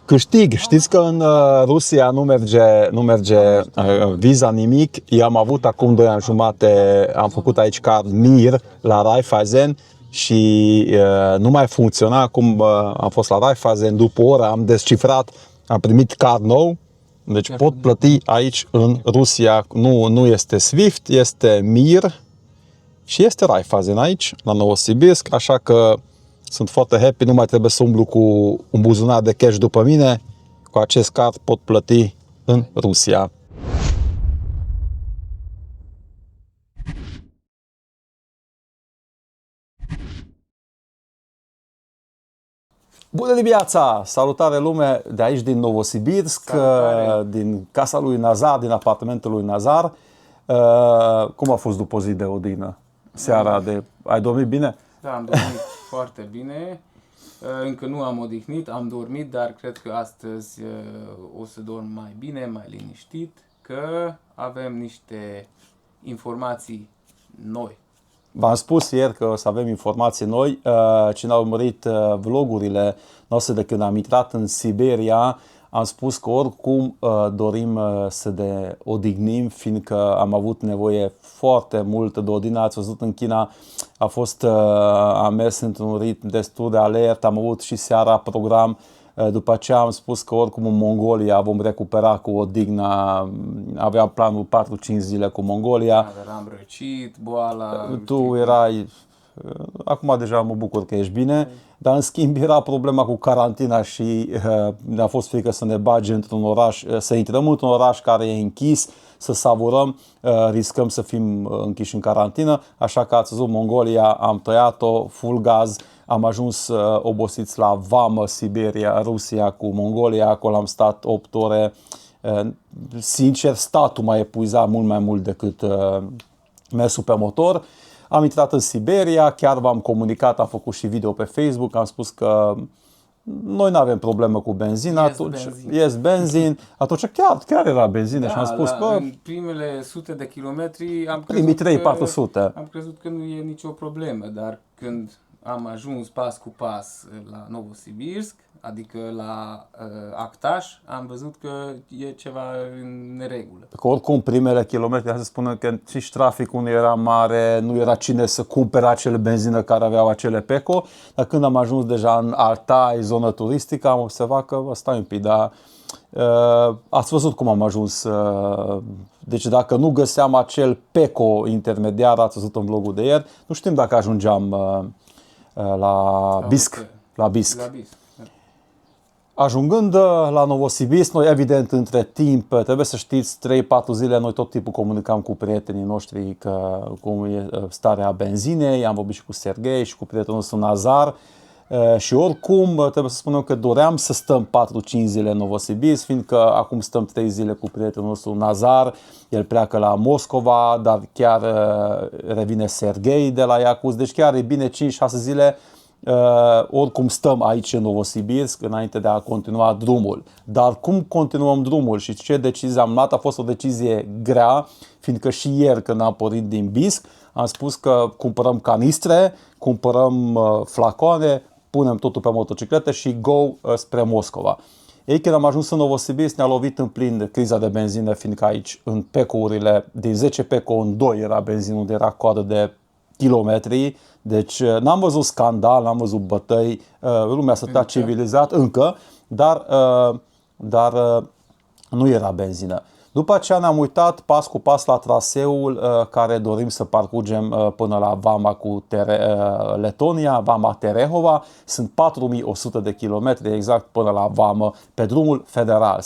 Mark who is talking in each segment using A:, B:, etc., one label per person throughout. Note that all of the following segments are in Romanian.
A: Câștig. Știți că în Rusia nu merge viza, nimic. Eu am avut acum 2 ani jumate, am făcut aici card MIR la Raiffeisen și nu mai funcționa. Acum am fost la Raiffeisen, după o oră am descifrat, am primit card nou. Deci pot plăti aici în Rusia. Nu este SWIFT, este MIR și este Raiffeisen aici, la Novosibirsk, așa că sunt foarte happy, nu mai trebuie să umblu cu un buzunar de cash după mine. Cu acest card pot plăti în Rusia. Bună dimineața! Salutare lume de aici din Novosibirsk, din casa lui Nazar, din apartamentul lui Nazar. Cum a fost după zi de odihnă? Seara de... Ai dormit bine?
B: Da, am dormit foarte bine. Încă nu am odihnit, am dormit, dar cred că astăzi o să dorm mai bine, mai liniștit, că avem niște informații noi.
A: V-am spus ieri că o să avem informații noi. Cine a urmărit vlogurile noastre de când am intrat în Siberia, am spus că oricum dorim să ne odihnim, fiindcă am avut nevoie foarte mult de odihnă. Ați văzut în China, am mers într-un ritm destul de alert, am avut și seara program. După aceea am spus că oricum în Mongolia vom recupera cu odihna, aveam planul 4-5 zile cu Mongolia.
B: Eram răcit, boala...
A: Tu erai... Acum deja mă bucur că ești bine, dar în schimb era problema cu carantina și ne-a fost frică să ne bage într-un oraș, să intrăm într-un oraș care e închis, să savurăm, riscăm să fim închiși în carantină, așa că ați văzut Mongolia, am tăiat-o full gaz, am ajuns obosiți la vamă, Siberia, Rusia cu Mongolia, acolo am stat 8 ore. Sincer, statul m-a epuizat mult mai mult decât mersul pe motor. Am intrat în Siberia, chiar v-am comunicat, am făcut și video pe Facebook, am spus că noi nu avem problemă cu benzina, yes, benzin. Atunci chiar era benzină,
B: da,
A: și am spus că
B: în primele sute de kilometri
A: primii 300-400.
B: Am crezut că nu e nicio problemă, dar când am ajuns pas cu pas la Novosibirsk, adică la Actaș, am văzut că e ceva în neregulă.
A: Că oricum primele kilometri, hai să spunem că și traficul nu era mare, nu era cine să cumpere acele benzină care aveau acele PECO, dar când am ajuns deja în Altai, zonă turistică, am observat că stai un pic, dar ați văzut cum am ajuns. Deci dacă nu găseam acel PECO intermediar, ați văzut în vlogul de ieri, nu știm dacă ajungeam la Bisc. La Bisc. Ajungând la Novosibirsk, noi evident între timp, trebuie să știți, 3-4 zile noi tot timpul comunicam cu prietenii noștri că cum e starea benzinei, am vorbit și cu Serghei și cu prietenul nostru Nazar și oricum trebuie să spunem că doream să stăm 4-5 zile în Novosibirsk, fiindcă acum stăm 3 zile cu prietenul nostru Nazar, el pleacă la Moscova, dar chiar revine Serghei de la Iacuz, deci chiar e bine 5-6 zile. Oricum stăm aici în Novosibirsk înainte de a continua drumul. Dar cum continuăm drumul și ce decizie am luat? A fost o decizie grea, fiindcă și ieri când am pornit din Bisc am spus că cumpărăm canistre, cumpărăm flacoane, punem totul pe motocicletă și go spre Moscova. Ei, când am ajuns în Novosibirsk, ne-a lovit în plin criza de benzină, fiindcă aici în PECO-urile, din 10 PECO în 2 era benzină, unde era coadă de kilometri, deci n-am văzut scandal, n-am văzut bătăi, lumea stătea civilizat încă, dar nu era benzină. După aceea ne-am uitat pas cu pas la traseul care dorim să parcurgem până la vama cu Letonia, vama Terehova. Sunt 4100 de kilometri exact până la vamă pe drumul federal.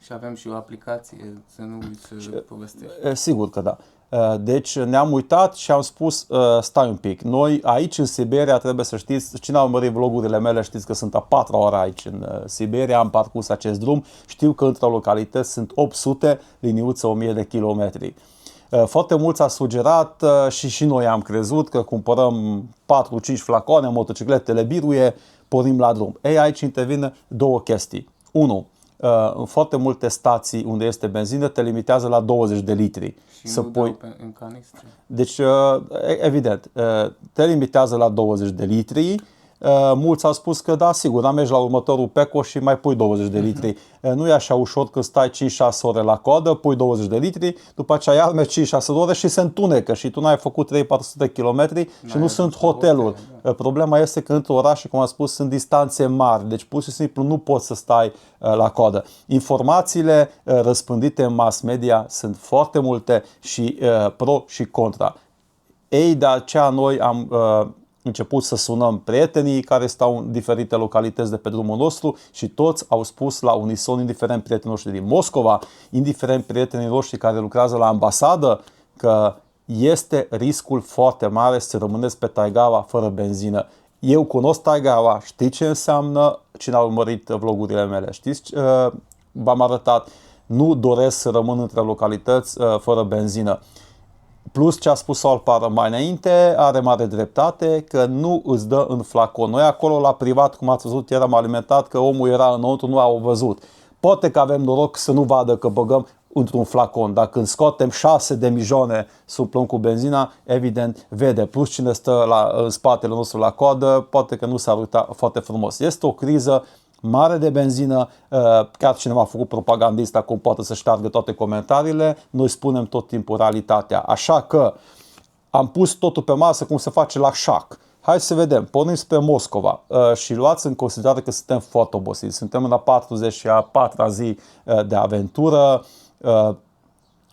B: Și avem și o aplicație, să nu uiți să povestești.
A: Sigur că da. Deci ne-am uitat și am spus, stai un pic, noi aici în Siberia trebuie să știți, cine a urmărit vlogurile mele știți că sunt a 4 ore aici în Siberia, am parcurs acest drum, știu că între localități sunt 800, liniuță 1000 de kilometri. Foarte mulți a sugerat și noi am crezut că cumpărăm 4-5 flacoane, motocicletele biruie, pornim la drum. Ei, aici intervin două chestii. 1. În foarte multe stații unde este benzină te limitează la 20 de litri.
B: Și să nu pui în canistre.
A: Deci, evident, te limitează la 20 de litri Mulți au spus că da, sigur, dar mergi la următorul PECO și mai pui 20 de litri. Nu e așa ușor când stai 5-6 ore la coadă, pui 20 de litri, după aceea iar mergi 5-6 ore și se întunecă și tu n-ai făcut 3-400 de kilometri și nu sunt hoteluri. Problema este că într-un oraș, cum am spus, sunt distanțe mari, deci pur și simplu nu poți să stai la coadă. Informațiile răspândite în mass media sunt foarte multe și pro și contra. Ei, de aceea noi am început să sunăm prietenii care stau în diferite localități de pe drumul nostru și toți au spus la unison, indiferent prietenii noștri din Moscova, indiferent prietenii noștri care lucrează la ambasadă, că este riscul foarte mare să rămâneți pe taigaua fără benzină. Eu cunosc taigaua, știi ce înseamnă, cine a urmărit vlogurile mele, știți, v-am arătat, nu doresc să rămân între localități fără benzină. Plus ce a spus Alpar mai înainte, are mare dreptate că nu îți dă în flacon. Noi acolo la privat, cum ați văzut, eram alimentat că omul era înăuntru, nu au văzut. Poate că avem noroc să nu vadă că băgăm într-un flacon, dar când scoatem 6 de mijoane suplăm cu benzina, evident vede. Plus cine stă în spatele nostru la coadă, poate că nu s-ar uita foarte frumos. Este o criză mare de benzină, chiar cineva a făcut propagandista cum poate să șteargă toate comentariile, noi spunem tot timpul realitatea. Așa că am pus totul pe masă cum se face la șac. Hai să vedem, pornim spre Moscova și luați în considerare că suntem foarte obosiți. Suntem în a 44-a zi de aventură.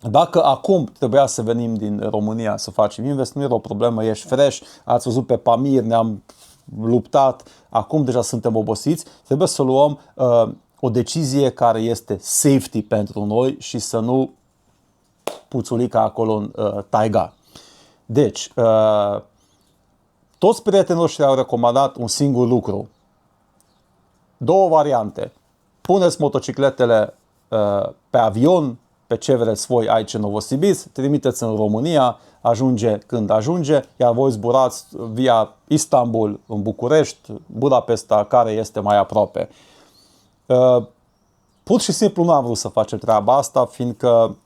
A: Dacă acum trebuia să venim din România să facem invest, nu era o problemă, ești fresh, ați văzut pe Pamir, ne-am luptat, acum deja suntem obosiți, trebuie să luăm o decizie care este safety pentru noi și să nu puțulica acolo în taiga. Deci, toți prietenii noștri au recomandat un singur lucru. Două variante. Puneți motocicletele pe avion, pe ce vreți voi aici în Novosibirsk, trimiteți în România, ajunge când ajunge, iar voi zburați via Istanbul, în București, Budapesta, care este mai aproape. Pur și simplu nu am vrut să facem treaba asta, fiindcă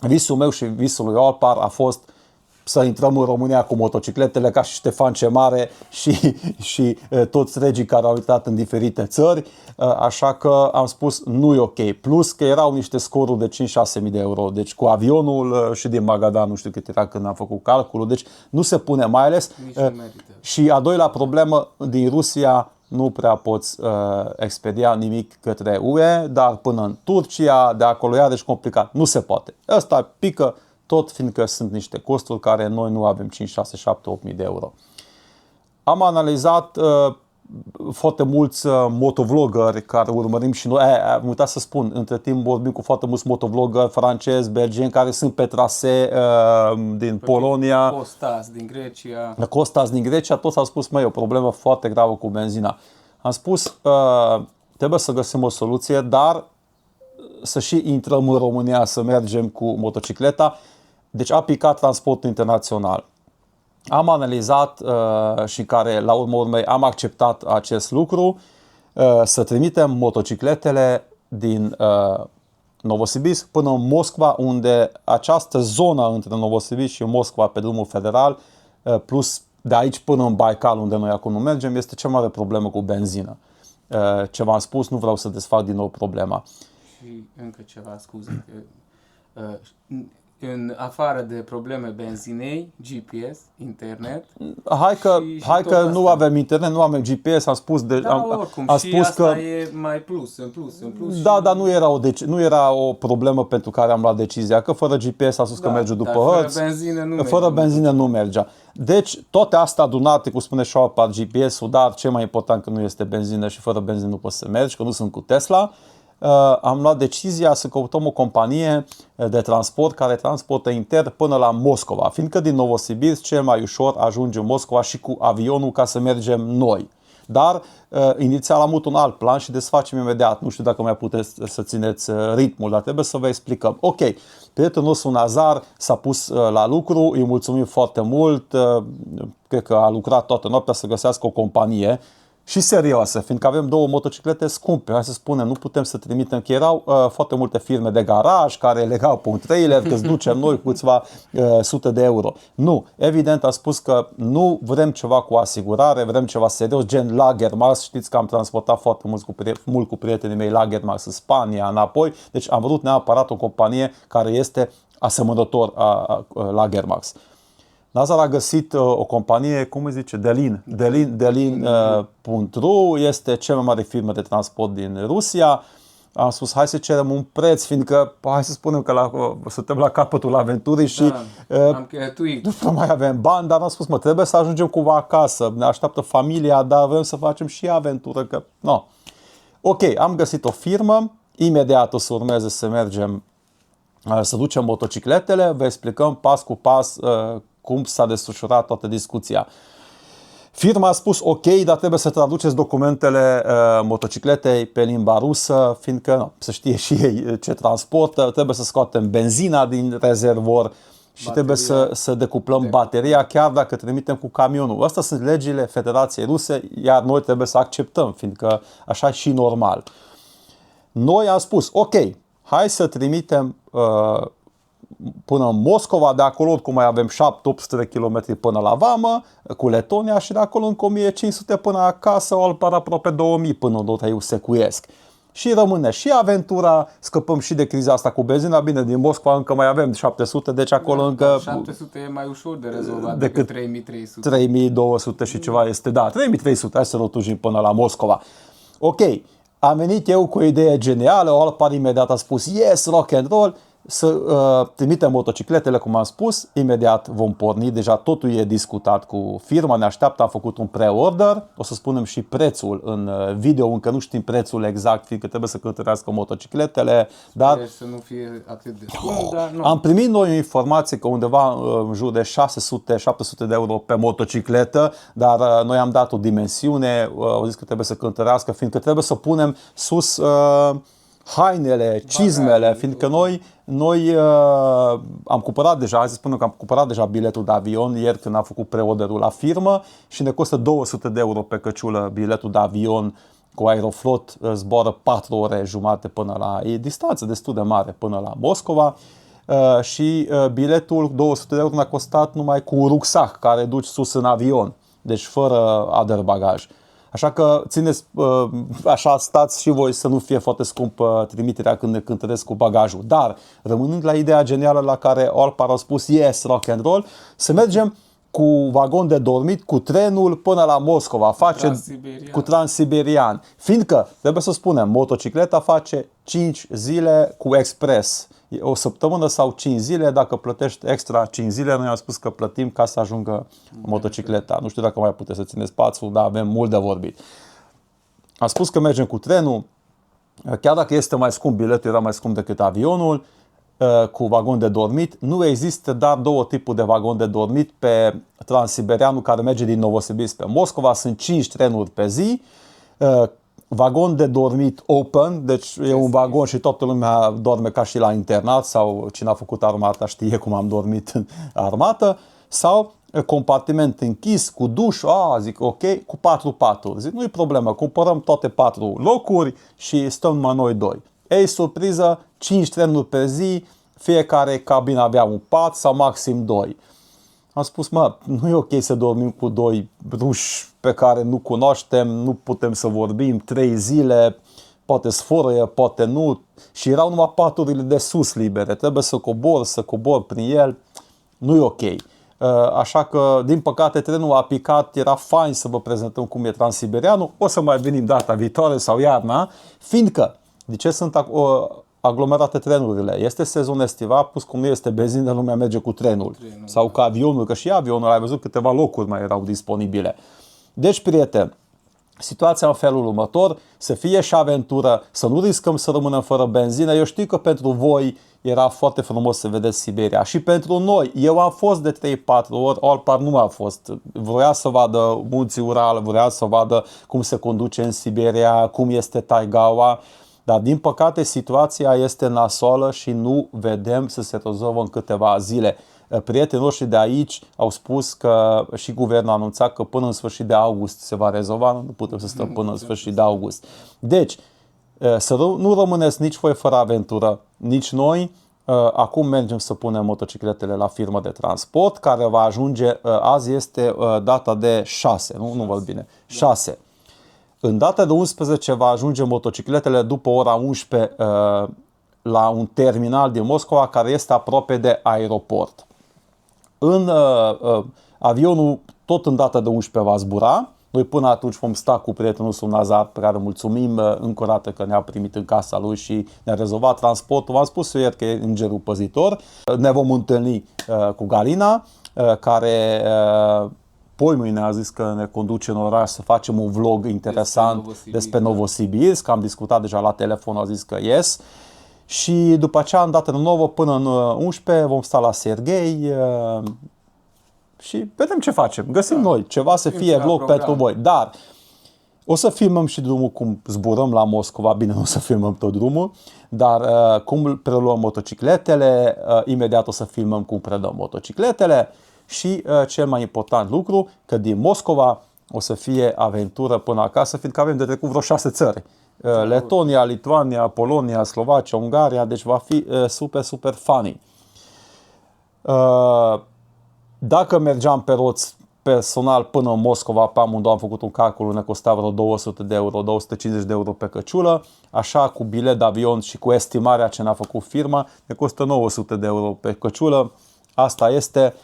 A: visul meu și visul lui Alpar a fost să intrăm în România cu motocicletele ca și Ștefan ce Mare și toți regii care au uitat în diferite țări, așa că am spus nu e ok. Plus că erau niște scoruri de 5-6 mii de euro, deci cu avionul și din Magadan, nu știu cât era când am făcut calculul, deci nu se pune mai ales. Și a doilea problemă, din Rusia nu prea poți expedia nimic către UE, dar până în Turcia, de acolo iarăși complicat, nu se poate. Ăsta pică tot fiindcă sunt niște costuri care noi nu avem 5, 6, 7, 8 mii de euro. Am analizat foarte mulți motovloggeri care urmărim și noi, am uitat să spun, între timp vorbim cu foarte mulți motovloggeri francezi, belgieni care sunt pe trasee din Polonia. Costas din Grecia, toți au spus, măi, e o problemă foarte gravă cu benzina. Am spus, trebuie să găsim o soluție, dar să și intrăm în România să mergem cu motocicleta. Deci a picat transportul internațional. Am analizat și care la urma urmei am acceptat acest lucru, să trimitem motocicletele din Novosibirsk până în Moscova, unde această zonă între Novosibirsk și Moscova pe drumul federal, plus de aici până în Baikal, unde noi acum nu mergem, este cea mai mare problemă cu benzină. Ce v-am spus, nu vreau să desfac din nou problema.
B: Și încă ceva, scuze. În afară de probleme benzinei, GPS, internet.
A: Hai că nu avem internet, nu avem GPS, am spus de
B: oricum,
A: am
B: și
A: spus
B: asta
A: că
B: e mai plus, în plus.
A: Da, dar nu era o problemă pentru care am luat decizia, că fără GPS a spus că merge după hărți. Fără benzină nu mergea. Deci, toate astea adunate, cum spune și Alpar, GPS-ul, dar cel mai important că nu este benzină și fără benzină nu poți să mergi, că nu sunt cu Tesla. Am luat decizia să căutăm o companie de transport care transportă intern până la Moscova, fiindcă din Novosibirsk cel mai ușor ajunge în Moscova și cu avionul ca să mergem noi. Dar inițial am avut un alt plan și desfacem imediat. Nu știu dacă mai puteți să țineți ritmul, dar trebuie să vă explicăm. Ok, prietenul nostru Nazar s-a pus la lucru, îi mulțumim foarte mult, cred că a lucrat toată noaptea să găsească o companie și serioase, fiindcă avem două motociclete scumpe, hai să spunem, nu putem să trimitem, că erau foarte multe firme de garaj care legau pe un trailer, că îți ducem noi cu câțiva sute de euro. Nu, evident am spus că nu vrem ceva cu asigurare, vrem ceva serios, gen Lagermax, știți că am transportat foarte mult cu prietenii mei Lagermax în Spania, înapoi, deci am vrut neapărat o companie care este asemănător a Lagermax. Nazar a găsit o companie, cum îi zice, Delin.ru, este cea mai mare firmă de transport din Rusia. Am spus, hai să cerem un preț, fiindcă, hai să spunem că suntem la capătul aventurii și
B: am cheltuit.
A: nu mai avem bani, dar am spus, trebuie să ajungem cumva acasă, ne așteaptă familia, dar vrem să facem și aventură, că no. Ok, am găsit o firmă, imediat o să urmeze să mergem, să ducem motocicletele, vă explicăm pas cu pas cum s-a desfășurat toată discuția. Firma a spus ok, dar trebuie să traduceți documentele motocicletei pe limba rusă, fiindcă să știe și ei ce transportă, trebuie să scoatem benzina din rezervor și trebuie să decuplăm bateria, chiar dacă trimitem cu camionul. Astea sunt legile Federației Ruse, iar noi trebuie să acceptăm, fiindcă așa e și normal. Noi am spus ok, hai să trimitem până în Moscova, de acolo oricum mai avem 7-800 de km până la vamă, cu Letonia, și de acolo încă 1500 până acasă, o altă aproape 2000 până în Dotaiu secuiesc. Și rămâne și aventura, scăpăm și de criza asta cu benzina, bine, din Moscova încă mai avem 700, deci acolo încă
B: 700 e mai ușor de rezolvat
A: decât
B: 3300.
A: 3200 și ceva este, da, 3300, hai să rotujim până la Moscova. Ok, am venit eu cu o idee genială, Olpar imediat a spus yes, rock and roll, să trimitem motocicletele, cum am spus, imediat vom porni, deja totul e discutat cu firma, ne așteaptă, am făcut un pre-order, o să spunem și prețul în video, încă nu știm prețul exact, fiindcă trebuie să cântărească motocicletele, dar
B: deci să nu fie atât de scump, dar nu.
A: Am primit noi o informație că undeva în jur de 600-700 de euro pe motocicletă, dar noi am dat o dimensiune, au zis că trebuie să cântărească, fiindcă trebuie să punem sus hainele, cizmele, fiindcă noi am cumpărat deja, hai să spunem că am cumpărat deja biletul de avion ieri când am făcut preorderul la firmă și ne costă 200 de euro pe căciulă biletul de avion cu Aeroflot, zboară 4 ore jumate până la, e distanță destul de mare până la Moscova și biletul 200 de euro ne-a costat numai cu un rucsac care duci sus în avion, deci fără other bagaj. Așa că țineți, așa stați și voi să nu fie foarte scump trimiterea când ne cântăresc cu bagajul. Dar, rămânând la ideea genială la care Olpar a spus yes, rock and roll, să mergem cu vagon de dormit, cu trenul până la Moscova, cu Transsiberian. Fiindcă, trebuie să spunem, motocicleta face 5 zile cu expres. O săptămână sau 5 zile, dacă plătești extra 5 zile, noi am spus că plătim ca să ajungă motocicleta. Nu știu dacă mai puteți să țineți pațul, dar avem mult de vorbit. Am spus că mergem cu trenul, chiar dacă este mai scump, biletul era mai scump decât avionul, cu vagon de dormit. Nu există dar două tipuri de vagon de dormit pe Transsiberianul care merge din Novosibirsk pe Moscova. Sunt 5 trenuri pe zi, vagon de dormit open, deci e un vagon și toată lumea dorme ca și la internat, sau cine a făcut armata știe cum am dormit în armată, sau compartiment închis cu duș, zic ok, cu 4 paturi. Zic, nu e problemă, cumpărăm toate 4 locuri și stăm numai noi 2. Ei, surpriză, 5 trenuri pe zi, fiecare cabină avea un pat sau maxim 2. Am spus, nu e ok să dormim cu 2 ruși pe care nu cunoaștem, nu putem să vorbim 3 zile, poate sfărăie, poate nu. Și erau numai paturile de sus libere, trebuie să cobor prin el, nu e ok. Așa că, din păcate, trenul a picat, era fain să vă prezentăm cum e Transsiberianul, o să mai venim data viitoare sau iarna, fiindcă, de ce sunt aglomerate trenurile? Este sezon estival, plus cum nu este benzină, lumea merge cu trenul. Sau cu avionul, că și avionul, ai văzut câteva locuri mai erau disponibile. Deci, prieteni, situația în felul următor, să fie și aventură, să nu riscăm să rămânem fără benzină. Eu știu că pentru voi era foarte frumos să vedeți Siberia și pentru noi. Eu am fost de 3-4 ori, Olpar nu a fost. Vroia să vadă munții Ural, vroia să vadă cum se conduce în Siberia, cum este taigaua. Dar din păcate situația este nasoală și nu vedem să se rezolvă în câteva zile. Prietenii noștri de aici au spus că și guvernul a anunțat că până în sfârșit de august se va rezolva, nu putem să stăm până în sfârșit de august. Deci, să nu rămâneți nici voi fără aventură, nici noi. Acum mergem să punem motocicletele la firmă de transport, care va ajunge, azi este data de 6, nu văd bine, 6. În data de 11 va ajunge motocicletele după ora 11 la un terminal din Moscova care este aproape de aeroport. Avionul tot în data de 11 va zbura. Noi până atunci vom sta cu prietenul nostru Nazar, pe care mulțumim încă o dată că ne-a primit în casa lui și ne-a rezolvat transportul. V-am spus eu ieri că e îngerul păzitor. Ne vom întâlni cu Galina, care poimâine a zis că ne conduce în oraș să facem un vlog interesant despre Novosibirsk. Am discutat deja la telefon, a zis că yes. Și după aceea, în data de 9 până în 11, vom sta la Serghei și vedem ce facem. Găsim noi ceva să fie vlog pentru voi. Dar o să filmăm și drumul cum zburăm la Moscova. Bine, nu o să filmăm tot drumul, dar cum preluăm motocicletele. Imediat o să filmăm cum predăm motocicletele. Și cel mai important lucru, că din Moscova o să fie aventură până acasă, fiindcă avem de trecut vreo 6 țări. Letonia, Lituania, Polonia, Slovacia, Ungaria, deci va fi super, super funny. Dacă mergeam pe roți personal până în Moscova, pe amândouă am făcut un calcul, ne costa vreo 200 de euro, 250 de euro pe căciulă, așa cu bilet de avion și cu estimarea ce ne-a făcut firma, ne costă 900 de euro pe căciulă. Asta este,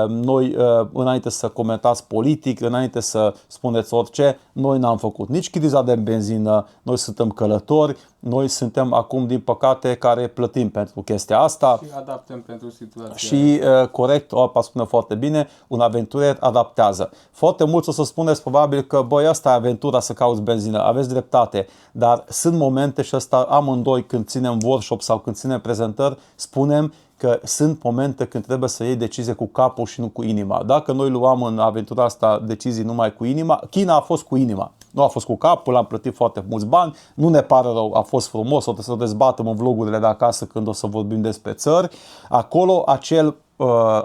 A: noi înainte să comentați politic, înainte să spuneți orice, noi n-am făcut nici criza de benzină, noi suntem călători, noi suntem acum din păcate care plătim pentru chestia asta.
B: Și adaptăm pentru situația.
A: Și corect, Opa spune foarte bine, un aventurier adaptează. Foarte mulți o să spuneți probabil că băi, asta e aventura să cauți benzină, aveți dreptate, dar sunt momente și asta amândoi când ținem workshop sau când ținem prezentări, spunem că sunt momente când trebuie să iei decizie cu capul și nu cu inima. Dacă noi luam în aventura asta decizii numai cu inima, China a fost cu inima, nu a fost cu capul, am plătit foarte mulți bani, nu ne pare rău, a fost frumos, o să o dezbatem în vlogurile de acasă când o să vorbim despre țări. Acolo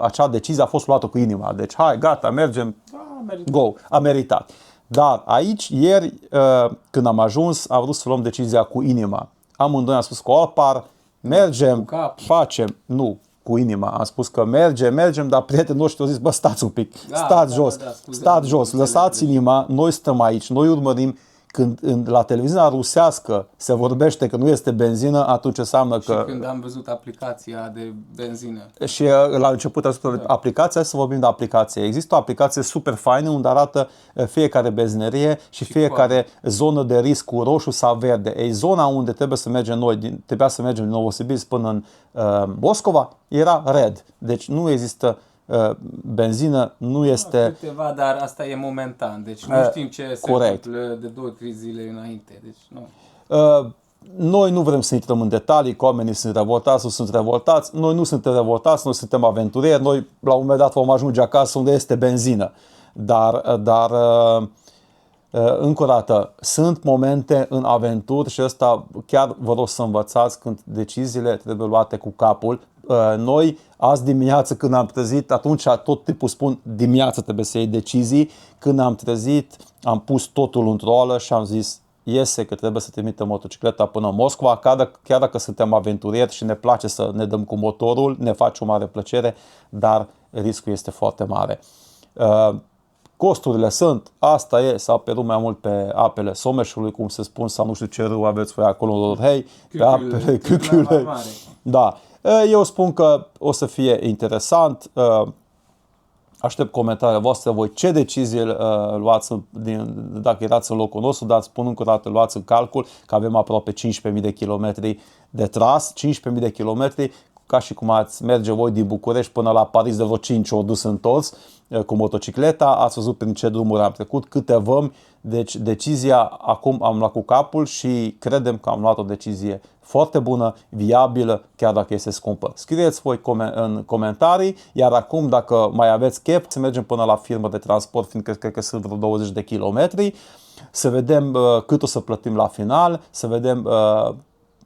A: acea decizie a fost luată cu inima, deci hai, gata, mergem, go, a meritat. Dar aici, ieri, când am ajuns, am vrut să luăm decizia cu inima. Amândoi am spus cu Alpar, mergem, facem, nu, cu inima. Am spus că mergem, dar prietenii noștri au zis, bă, stați un pic, stați jos, lăsați inima, noi stăm aici, noi urmărim. Când la televiziunea rusească se vorbește că nu este benzină, atunci înseamnă că...
B: Și când am văzut aplicația de benzină.
A: Și la început am spus aplicația, să vorbim de aplicație. Există o aplicație super faină unde arată fiecare benzinerie și fiecare zonă de risc cu roșu sau verde. Ei, zona unde trebuia să mergem din Novosibirsk până în Moscova era red. Deci nu există benzină, nu este...
B: Câteva, dar asta e momentan, deci nu știm ce se întâmplă de 2-3 zile înainte, deci nu.
A: Noi nu vrem să intrăm în detalii, că oamenii sunt revoltați sau sunt revoltați, noi nu suntem revoltați, noi suntem aventurieri, noi la un moment dat vom ajunge acasă unde este benzină, dar încă o dată, sunt momente în aventuri și ăsta chiar vă rog să învățați când deciziile trebuie luate cu capul. Noi, azi dimineață când am trezit, atunci tot timpul spun dimineața trebuie să iei decizii, când am trezit, am pus totul într-o oală și am zis iese că trebuie să trimitem motocicleta până în Moscova, chiar dacă suntem aventurieri și ne place să ne dăm cu motorul, ne face o mare plăcere, dar riscul este foarte mare. Costurile sunt, asta e, s-a pierdut mai mult pe apele Someșului, cum se spun, sau nu știu ce râu aveți voi acolo, hei, pe apele Chiuchiului. Da. Eu spun că o să fie interesant, aștept comentariile voastre, voi ce decizie luați, dacă erați în locul nostru, dar spun încă o dată, luați în calcul că avem aproape 15.000 de kilometri de tras, 15.000 de kilometri, ca și cum ați merge voi din București până la Paris de vreo 5 ori dus întors cu motocicleta, ați văzut prin ce drumuri am trecut, câte vămi, deci decizia acum am luat cu capul și credem că am luat o decizie foarte bună, viabilă, chiar dacă este scumpă. Scrieți voi în comentarii, iar acum dacă mai aveți chef, să mergem până la firmă de transport, fiindcă cred că sunt vreo 20 de kilometri, să vedem cât o să plătim la final, să vedem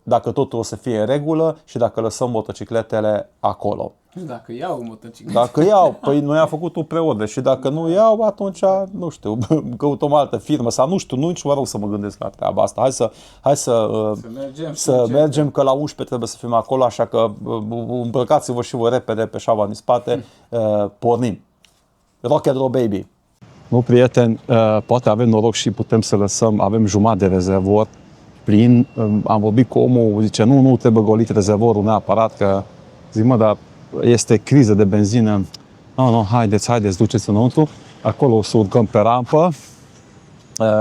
A: dacă totul o să fie în regulă și dacă lăsăm motocicletele acolo.
B: Dacă iau o motocicletă.
A: Dacă iau, păi noi am făcut o preordă și dacă nu iau, atunci, nu știu, căutăm o altă firmă sau nu știu, nici mă rog să mă gândesc la treaba asta. Hai să mergem, că la 11 trebuie să fim acolo, așa că îmbrăcați-vă și voi repede pe șaua din spate, pornim. Rock and roll, baby! Nu, prieteni, poate avem noroc și putem să lăsăm, avem jumătate de rezervor plin. Am vorbit cu omul, zice, nu trebuie golit rezervorul neapărat, că zic, mă, dar este criză de benzină. Nu, haideți, duceți înăuntru. Acolo o să urcăm pe rampă.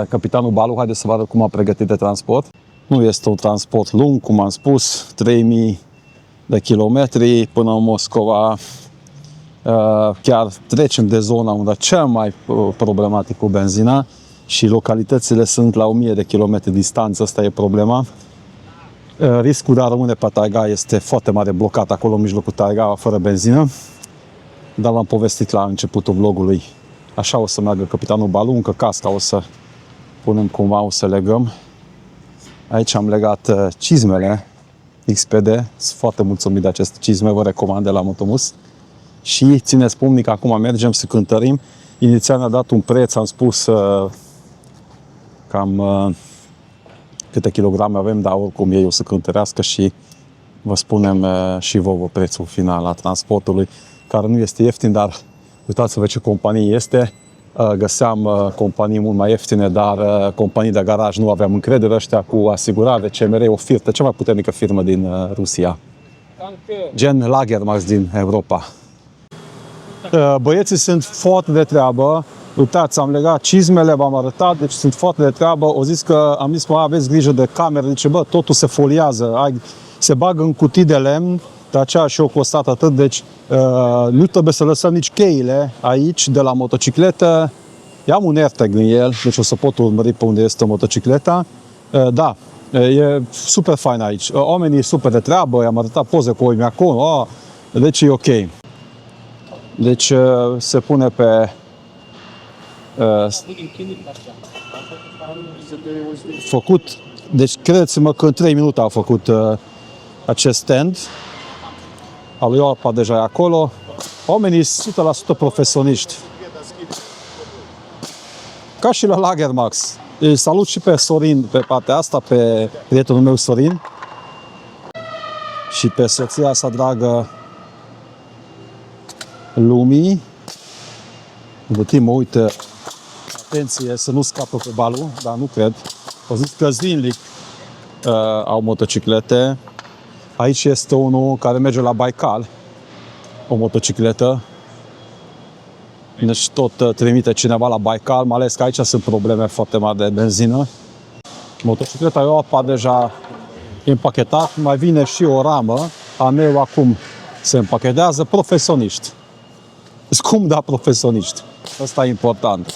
A: Capitanul Balu, haideți să vă arăt cum a pregătit de transport. Nu este un transport lung, cum am spus, 3000 de kilometri până în Moscova. Chiar trecem de zona unde cel mai problematic cu benzina și localitățile sunt la 1000 de kilometri distanță, asta e problema. Riscul de a rămâne pe taiga este foarte mare, blocat acolo în mijlocul taiga, fără benzină. Dar l-am povestit la începutul vlogului. Așa o să meargă capitanul Balu, încă casca o să punem cumva, o să legăm. Aici am legat cizmele XPD, sunt foarte mulțumit de aceste cizme, vă recomand de la Motomus. Și țineți pumnic, acum mergem să cântărim. Inițial ne-a dat un preț, am spus cam câte kilograme avem, dar oricum ei o să cântărească și vă spunem și vouă prețul final al transportului, care nu este ieftin, dar uitați-vă ce companie este. Găseam companii mult mai ieftine, dar companii de garaj nu aveam încredere. Ăștia cu asigurare, CMR, o firmă, cea mai puternică firmă din Rusia. Gen Lagermax din Europa. Băieții sunt foarte de treabă. Uitați, am legat cizmele, v-am arătat, deci sunt foarte de treabă. Am zis, aveți grijă de cameră, zice, totul se foliază, se bagă în cutii de lemn, de aceea și eu costat atât, deci nu trebuie să lăsăm nici cheile aici, de la motocicletă. Am un AirTag în el, deci o să pot urmări pe unde este motocicleta. Da, e super fain aici. Oamenii super de treabă, i-am arătat poze cu oimii acolo, deci e ok. Deci se pune pe făcut, deci credeți-mă că în 3 minute au făcut acest stand. Al lui Orpa deja e acolo. Oamenii 100% profesioniști. Ca și la Lagermax. Îi salut și pe Sorin pe partea asta, pe prietenul meu Sorin. Și pe soția sa dragă Lumii. De timp mă uită, atenție să nu scapă pe Balu, dar nu cred. Au zis că zilnic au motociclete. Aici este unul care merge la Baikal, o motocicletă. Deci tot trimite cineva la Baikal, mai ales că aici sunt probleme foarte mari de benzină. Motocicleta Europa deja e împachetat, mai vine și o ramă. A meu acum se împachetează, profesioniști. Scump, dar profesioniști. Asta e important.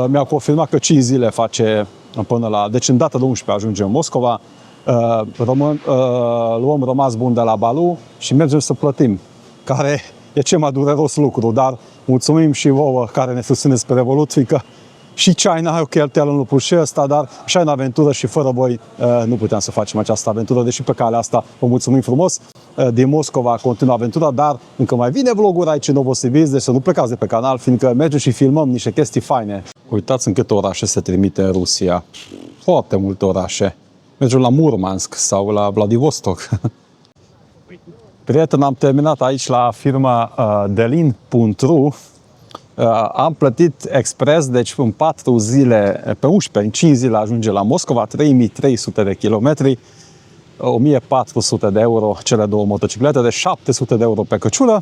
A: Mi-au confirmat că 5 zile face până la... Deci în data de 11 ajungem în Moscova, luăm rămas bun de la Balu și mergem să plătim. Care e cel mai dureros lucru, dar mulțumim și vouă care ne susțineți pe Revolut, fiindcă și China are o cheltuială în lupul și ăsta, dar așa e în aventură și fără voi nu puteam să facem această aventură, deși pe calea asta vă mulțumim frumos. Din Moscova continuă aventura, dar încă mai vine vloguri aici în Novosibirsk, deci să nu plecați de pe canal, fiindcă mergem și filmăm niște chestii faine. Uitați în câte orașe se trimite în Rusia. Foarte multe orașe. Mergem la Murmansk sau la Vladivostok. Prieten, am terminat aici la firma Delin.ru. Am plătit expres, deci în 4 zile, pe 11, în 5 zile ajunge la Moscova, 3300 de kilometri, 1400 de euro cele două motociclete, de 700 de euro pe căciulă.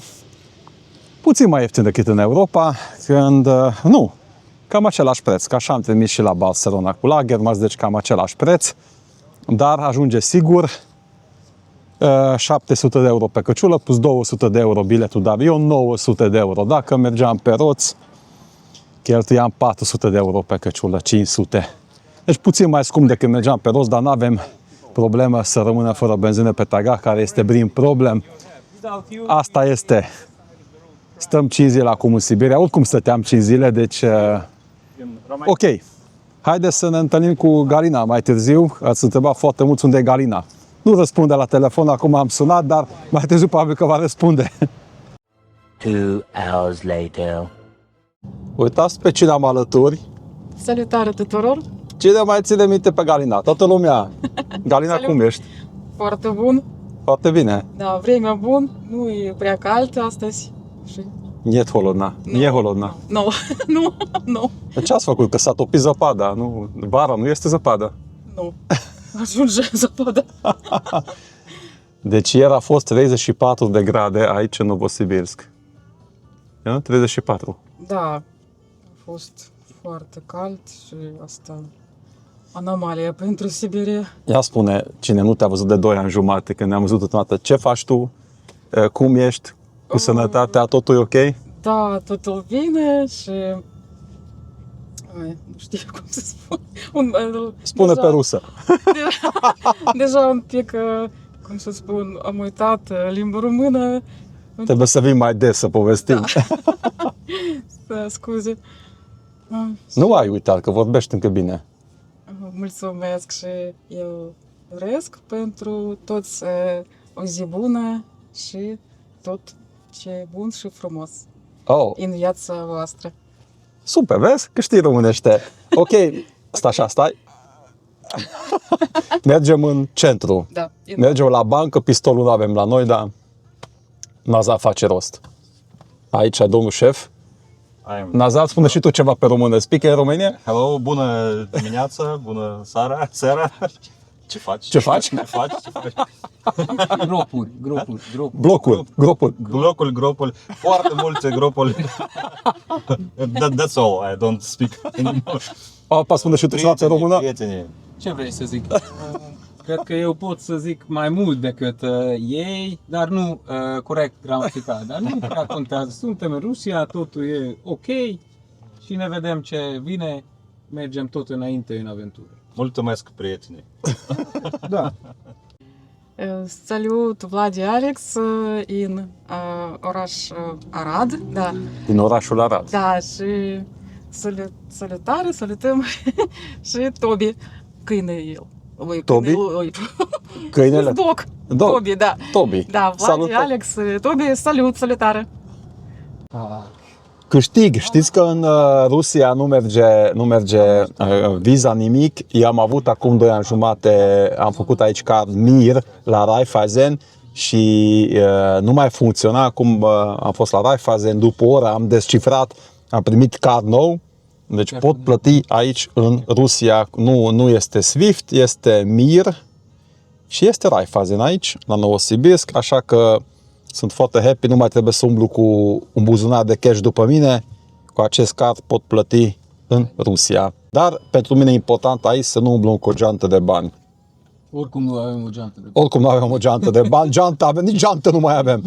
A: Puțin mai ieftin decât în Europa, când, nu, cam același preț, că așa am trimis și la Barcelona cu Lagermax, deci cam același preț, dar ajunge sigur 700 de euro pe căciulă, plus 200 de euro biletul de avion, 900 de euro. Dacă mergeam pe roți, cheltuiam 400 de euro pe căciulă, 500. Deci puțin mai scump decât mergeam pe roți, dar nu avem problemă să rămână fără benzină pe taiga, care este prim problem. Asta este. Stăm 5 zile acum în Siberia, oricum stăteam 5 zile, deci ok. Haideți să ne întâlnim cu Galina mai târziu. Ați întrebat foarte mulți unde e Galina. Nu răspunde la telefon, acum am sunat, dar mai târziu probabil că va răspunde.
C: 2 hours later.
A: Uitați pe cine am alături.
D: Salutare tuturor!
A: Cine mai ține minte pe Galina? Toată lumea. Galina,
D: Salut.
A: cum ești?
D: Foarte bun!
A: Foarte bine.
D: Da, vremea bun, nu e prea cald astăzi. Și...
A: Nie holodna. Nie holodna.
D: Nu, nu.
A: Ce ați făcut? Că s-a topit zăpada. Nu, vara nu este zăpadă.
D: Nu. Ajunge zăpadă.
A: Deci ieri a fost 34 de grade aici în Novosibirsk. 34.
D: Da, a fost foarte cald și asta anomalie pentru Siberia.
A: Ia spune, cine nu te-a văzut de 2 ani jumate, când ne-am văzut ultima dată, ce faci tu? Cum ești? Cu sănătatea? Totul e ok?
D: Da, totul bine și... Ai, nu știu cum să spun.
A: Spune pe rusă.
D: Deja un pic, cum să spun, am uitat limba română.
A: Trebuie să vii mai des să povestim.
D: Da, scuze.
A: Nu ai uitat, că vorbești încă bine.
D: Mulțumesc și eu doresc pentru toți o zi bună și tot ce e bun și frumos
A: Oh,
D: în viața voastră.
A: super, vezi? Că știi românește. Ok, stai. Mergem în centru.
D: Da.
A: Mergem la bancă, pistolul nu avem la noi, dar Nazar face rost. Aici, domnul șef. Nazar, spune și tu ceva pe română. Speak in Romania?
E: Hello, bună dimineața, bună seara. Ce faci?
A: Ce faci?
E: Ce faci?
B: Grupuri.
E: Gropuri. Foarte multe gropuri. That's all. I don't speak anymore.
A: Apa, spune și tu ceva pe română?
E: Prieteni.
B: Ce vrei să zic? Cred că eu pot să zic mai mult decât ei, dar nu corect gramatical. Dar nu prea contează. Suntem în Rusia, totul e ok și ne vedem ce vine. Mergem tot înainte în aventură.
E: Mulțumesc, prieteni.
B: Da.
D: Salut, Vladi Alex, în oraș Arad. Da,
A: Din orașul Arad.
D: da și salutăm și Tobi, câine el. Oi,
A: Tobi?
D: câine,
A: Câinele?
D: Doc.
A: Doc.
D: Tobi, da.
A: Tobi.
D: Da, Vladi Alex, Tobi, salutare.
A: Câștig. Știți că în Rusia nu merge viza nimic. Eu am avut acum 2 ani jumate, am făcut aici card MIR la Raiffeisen și nu mai funcționa. Acum am fost la Raiffeisen, după o oră am descifrat, am primit card nou. Deci pot plăti aici în Rusia. Nu este SWIFT, este MIR și este Raiffeisen aici, la Novosibirsk, așa că sunt foarte happy, nu mai trebuie să umblu cu un buzunar de cash după mine. Cu acest card pot plăti în Rusia. Dar pentru mine e important aici să nu umblăm cu o geantă de bani.
B: Oricum nu avem o geantă de
A: Oricum nu avem o geantă de bani, geantă avem, nici geantă nu mai avem.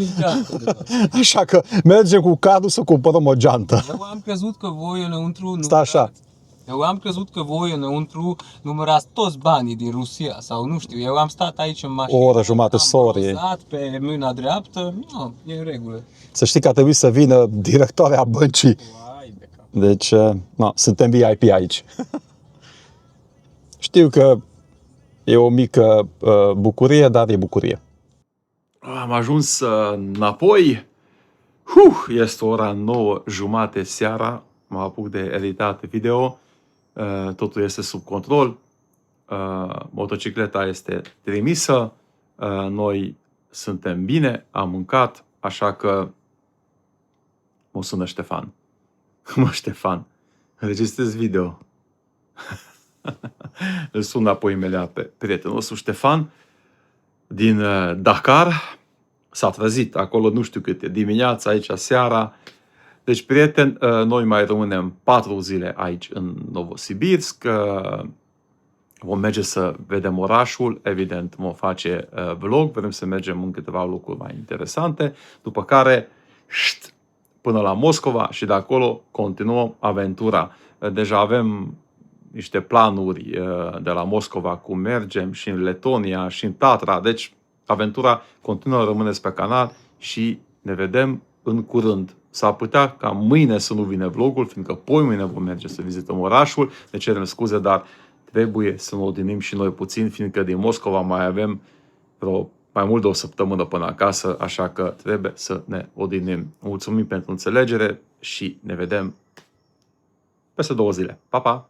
A: Așa că mergem cu cardul să cumpărăm o geantă.
B: Eu am crezut că voi înăuntru
A: Stai așa.
B: Eu am crezut că voi înăuntru numărați toți banii din Rusia sau nu știu. Eu am stat aici în mașină.
A: O oră jumate, sorry.
B: Am rozat pe mâna dreaptă. Nu, e în regulă.
A: Să știi că a trebuit să vină directoarea băncii. Deci, suntem VIP aici. Știu că e o mică bucurie, dar e bucurie. Am ajuns înapoi. Este ora 9:30 seara. Mă apuc de editat video. Totul este sub control. Motocicleta este trimisă. Noi suntem bine, am mâncat, așa că mă sună Ștefan. Ștefan, înregistrez video. Îl sun apoi imediat pe prietenul nostru Ștefan din Dakar. S-a trezit acolo, nu știu câte, dimineața, aici, seara. Deci, prieteni, noi mai rămânem 4 zile aici în Novosibirsk. Vom merge să vedem orașul, evident vom face vlog, vrem să mergem în câteva locuri mai interesante, după care până la Moscova și de acolo continuăm aventura. Deja avem niște planuri de la Moscova cum mergem și în Letonia și în Tatra, deci aventura continuă, rămâneți pe canal și ne vedem în curând. S-ar putea ca mâine să nu vină vlogul, fiindcă poimâine vom merge să vizităm orașul, ne cerem scuze, dar trebuie să ne odihnim și noi puțin, fiindcă din Moscova mai avem vreo mai mult de o săptămână până acasă, așa că trebuie să ne odihnim. Mulțumim pentru înțelegere și ne vedem peste 2 zile. Pa, pa!